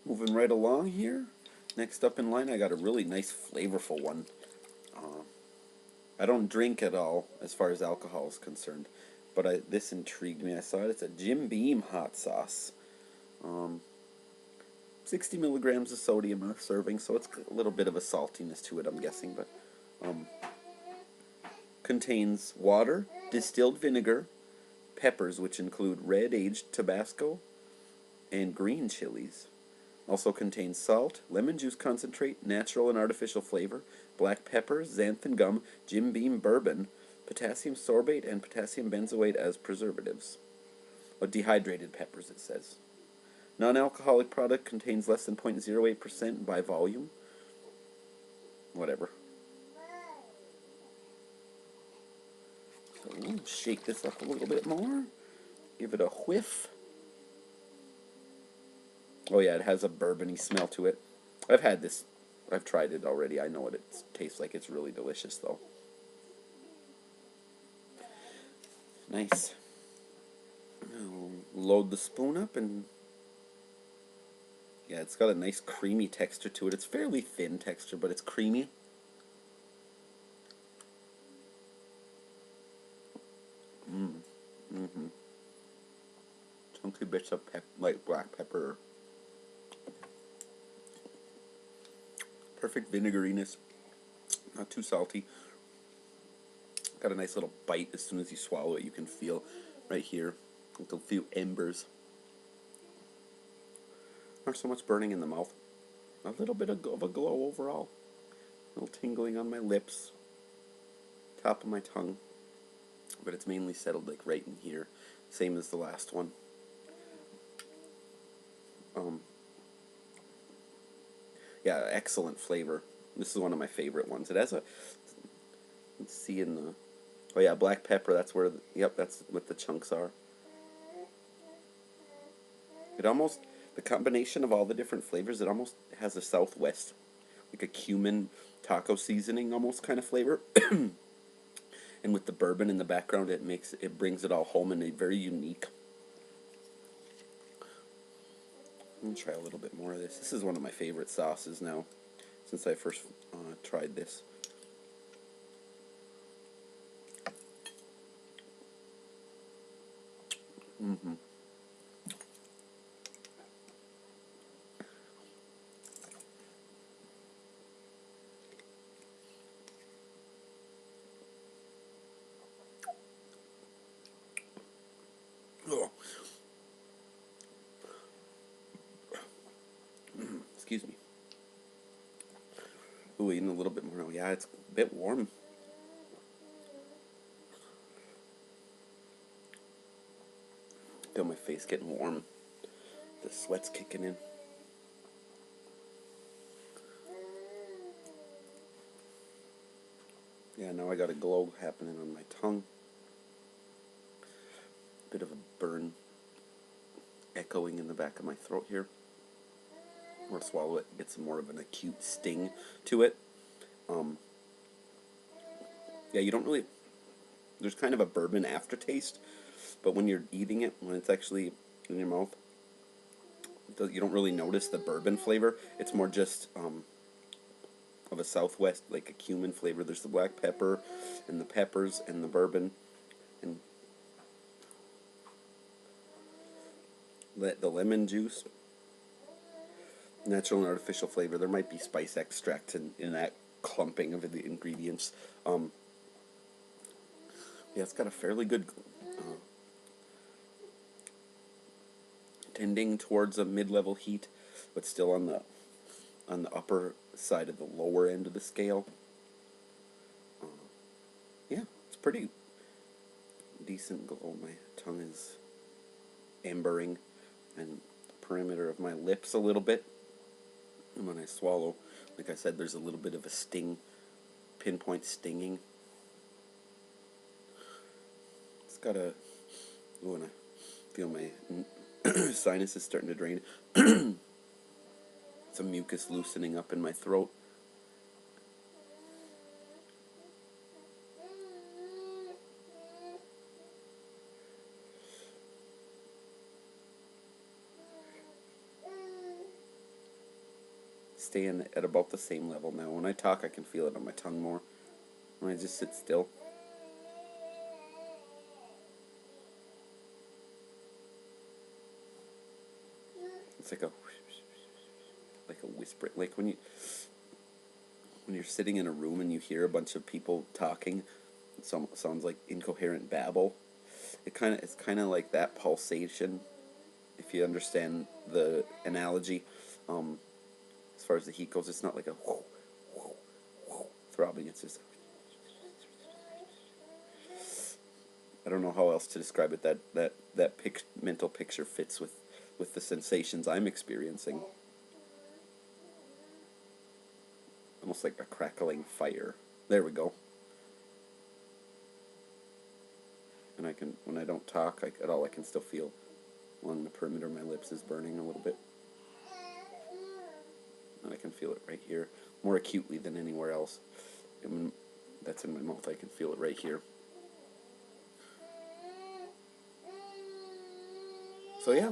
Moving right along here. Next up in line, I got a really nice, flavorful one. I don't drink at all as far as alcohol is concerned, but this intrigued me. I saw it. It's a Jim Beam hot sauce. 60 milligrams of sodium a serving, so it's a little bit of a saltiness to it, I'm guessing, but contains water, distilled vinegar, peppers, which include red aged Tabasco, and green chilies. Also contains salt, lemon juice concentrate, natural and artificial flavor, black pepper, xanthan gum, Jim Beam bourbon, potassium sorbate, and potassium benzoate as preservatives. Oh, dehydrated peppers, it says. Non-alcoholic product contains less than 0.08% by volume. Whatever. So we'll shake this up a little bit more. Give it a whiff. Oh yeah, it has a bourbony smell to it. I've had this. I've tried it already. I know what it tastes like. It's really delicious though. Nice. I'll load the spoon up and yeah, it's got a nice creamy texture to it. It's fairly thin texture, but it's creamy. Chunky bits of like black pepper. Perfect vinegariness. Not too salty. Got a nice little bite as soon as you swallow it. You can feel right here, like a few embers. Not so much burning in the mouth. A little bit of a glow overall. A little tingling on my lips. Top of my tongue. But it's mainly settled like right in here. Same as the last one. Yeah, excellent flavor. This is one of my favorite ones. It has a, let's see in the, oh yeah, black pepper, that's where, yep, that's what the chunks are. It almost, the combination of all the different flavors, it almost has a Southwest, like a cumin taco seasoning almost kind of flavor. And with the bourbon in the background, it brings it all home in a very unique. I'm gonna try a little bit more of this. This is one of my favorite sauces now, since I first tried this. Oh, excuse me. Ooh, eating a little bit more. Oh, yeah, it's a bit warm. Feel my face getting warm. The sweat's kicking in. Yeah, now I got a glow happening on my tongue. Bit of a burn echoing in the back of my throat here. I'm gonna swallow it, get some more of an acute sting to it. Yeah, you don't really. There's kind of a bourbon aftertaste, but when you're eating it, when it's actually in your mouth, you don't really notice the bourbon flavor. It's more just of a Southwest, like a cumin flavor. There's the black pepper, and the peppers, and the bourbon, and the lemon juice. Natural and artificial flavor. There might be spice extracts in that clumping of the ingredients. Yeah, it's got a fairly good tending towards a mid-level heat, but still on the upper side of the lower end of the scale. Yeah, it's pretty decent glow. My tongue is ambering, and the perimeter of my lips a little bit. And when I swallow, like I said, there's a little bit of a sting, pinpoint stinging. It's got a, oh, and I feel my sinuses starting to drain. Some mucus loosening up in my throat. staying at about the same level now. When I talk, I can feel it on my tongue more. When I just sit still. It's like a whisper, like when you're sitting in a room and you hear a bunch of people talking. It sounds like incoherent babble. It's kind of like that pulsation, if you understand the analogy. Um, as far as the heat goes, it's not like a throbbing. It's just, I don't know how else to describe it. That mental picture fits with the sensations I'm experiencing. Almost like a crackling fire. There we go. And when I don't talk, at all, I can still feel along the perimeter of my lips is burning a little bit. And I can feel it right here, more acutely than anywhere else. And when that's in my mouth, I can feel it right here. So yeah,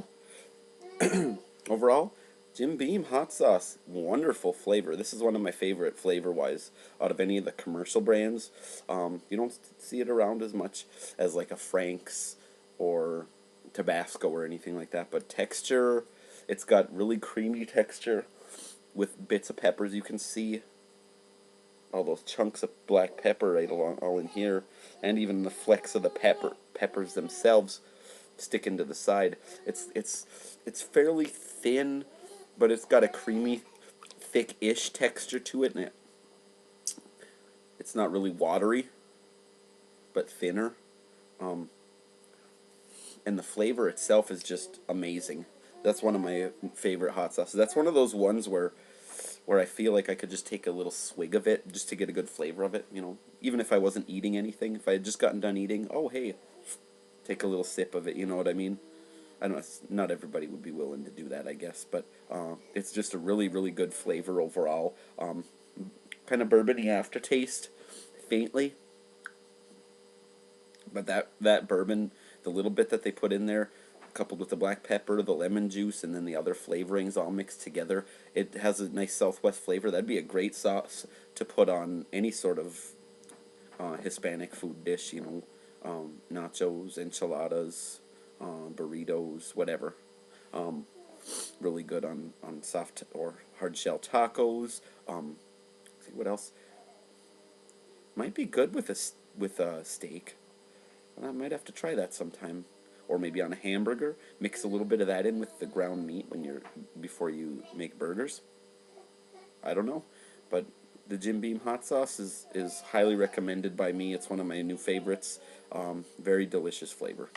overall, Jim Beam hot sauce, wonderful flavor. This is one of my favorite flavor-wise out of any of the commercial brands. You don't see it around as much as like a Frank's or Tabasco or anything like that. But texture, it's got really creamy texture with bits of peppers. You can see all those chunks of black pepper right along all in here, and even the flecks of the peppers themselves sticking to the side. It's fairly thin, but it's got a creamy, thick-ish texture to it, and it's not really watery, but thinner. Um, and the flavor itself is just amazing. That's one of my favorite hot sauces. That's one of those ones where I feel like I could just take a little swig of it just to get a good flavor of it. You know, even if I wasn't eating anything, if I had just gotten done eating, oh hey, take a little sip of it. You know what I mean? I don't know. Not everybody would be willing to do that, I guess, but it's just a really, really good flavor overall. Kind of bourbony aftertaste, faintly, but that bourbon, the little bit that they put in there, coupled with the black pepper, the lemon juice, and then the other flavorings all mixed together, it has a nice Southwest flavor. That'd be a great sauce to put on any sort of Hispanic food dish. You know, nachos, enchiladas, burritos, whatever. Really good on soft or hard shell tacos. Let's see what else might be good with a steak. I might have to try that sometime, or maybe on a hamburger. Mix a little bit of that in with the ground meat before you make burgers. I don't know, but the Jim Beam hot sauce is highly recommended by me. It's one of my new favorites. Very delicious flavor.